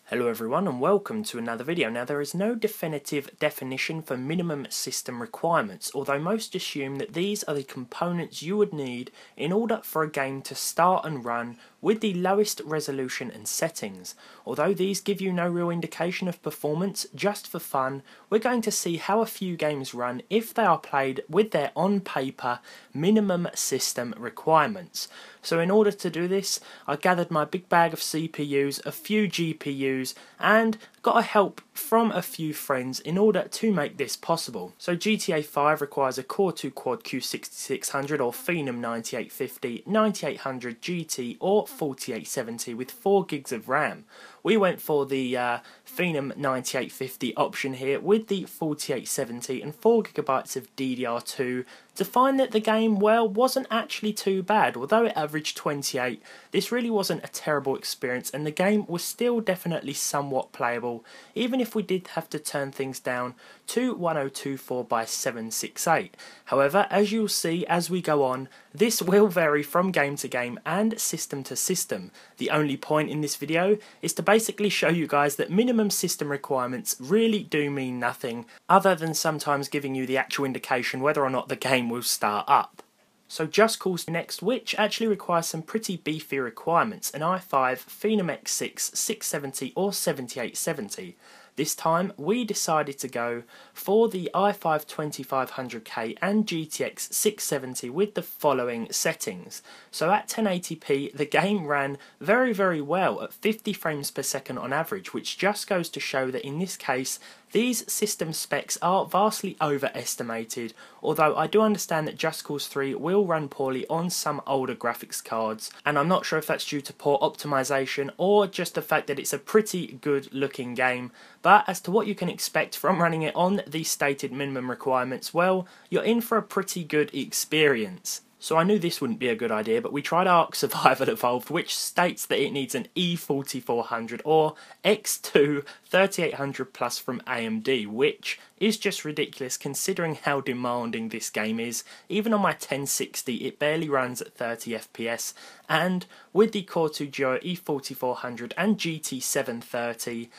Hello everyone and welcome to another video. Now there is no definitive definition for minimum system requirements, although most assume that these are the components you would need in order for a game to start and run with the lowest resolution and settings. Although these give you no real indication of performance, just for fun, we're going to see how a few games run if they are played with their on paper minimum system requirements. So in order to do this, I gathered my big bag of CPUs, a few GPUs, and got a help from a few friends in order to make this possible. So GTA 5 requires a Core 2 Quad Q6600 or Phenom 9850, 9800 GT or 4870 with 4 gigs of RAM. We went for the Phenom 9850 option here with the 4870 and 4 gigabytes of DDR2 to find that the game, well, wasn't actually too bad. Although it averaged 28, this really wasn't a terrible experience and the game was still definitely somewhat playable, even if we did have to turn things down to 1024 by 768. However, as you'll see as we go on, this will vary from game to game and system to system. The only point in this video is to basically show you guys that minimum system requirements really do mean nothing, other than sometimes giving you the actual indication whether or not the game will start up. So Just Cause next, which actually requires some pretty beefy requirements, an i5 Phenom X6 670 or 7870. This time we decided to go for the i5 2500K and GTX 670 with the following settings. So at 1080p the game ran very well at 50 frames per second on average, which just goes to show that in this case these system specs are vastly overestimated, although I do understand that Just Cause 3 will run poorly on some older graphics cards, and I'm not sure if that's due to poor optimization or just the fact that it's a pretty good looking game. But as to what you can expect from running it on the stated minimum requirements, well, you're in for a pretty good experience. So I knew this wouldn't be a good idea, but we tried ARK Survival Evolved, which states that it needs an E4400 or X2 3800 Plus from AMD, which is just ridiculous considering how demanding this game is. Even on my 1060 it barely runs at 30 FPS, and with the Core 2 Duo E4400 and GT730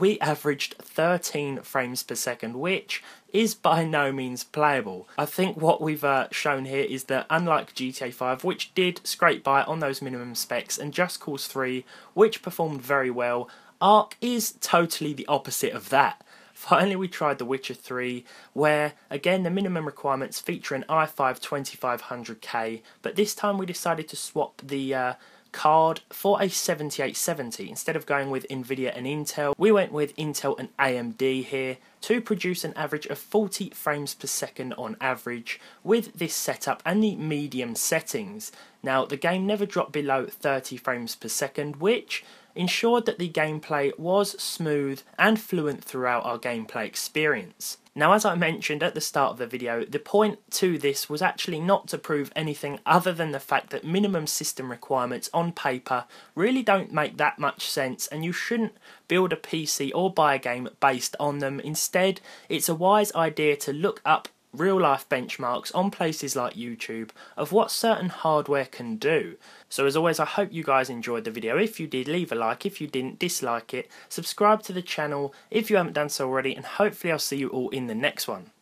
we averaged 13 frames per second, which is by no means playable. I think what we've shown here is that unlike GTA 5, which did scrape by on those minimum specs, and Just Cause 3, which performed very well, ARK is totally the opposite of that. Finally we tried The Witcher 3, where again the minimum requirements feature an i5 2500K, but this time we decided to swap the card for a 7870. Instead of going with Nvidia and Intel, we went with Intel and AMD here to produce an average of 40 frames per second on average with this setup and the medium settings. Now the game never dropped below 30 frames per second, which ensured that the gameplay was smooth and fluent throughout our gameplay experience. Now, as I mentioned at the start of the video, the point to this was actually not to prove anything other than the fact that minimum system requirements on paper really don't make that much sense, and you shouldn't build a PC or buy a game based on them. Instead, it's a wise idea to look up real-life benchmarks on places like YouTube of what certain hardware can do. So as always, I hope you guys enjoyed the video. If you did, leave a like. If you didn't, dislike it. Subscribe to the channel if you haven't done so already, and hopefully I'll see you all in the next one.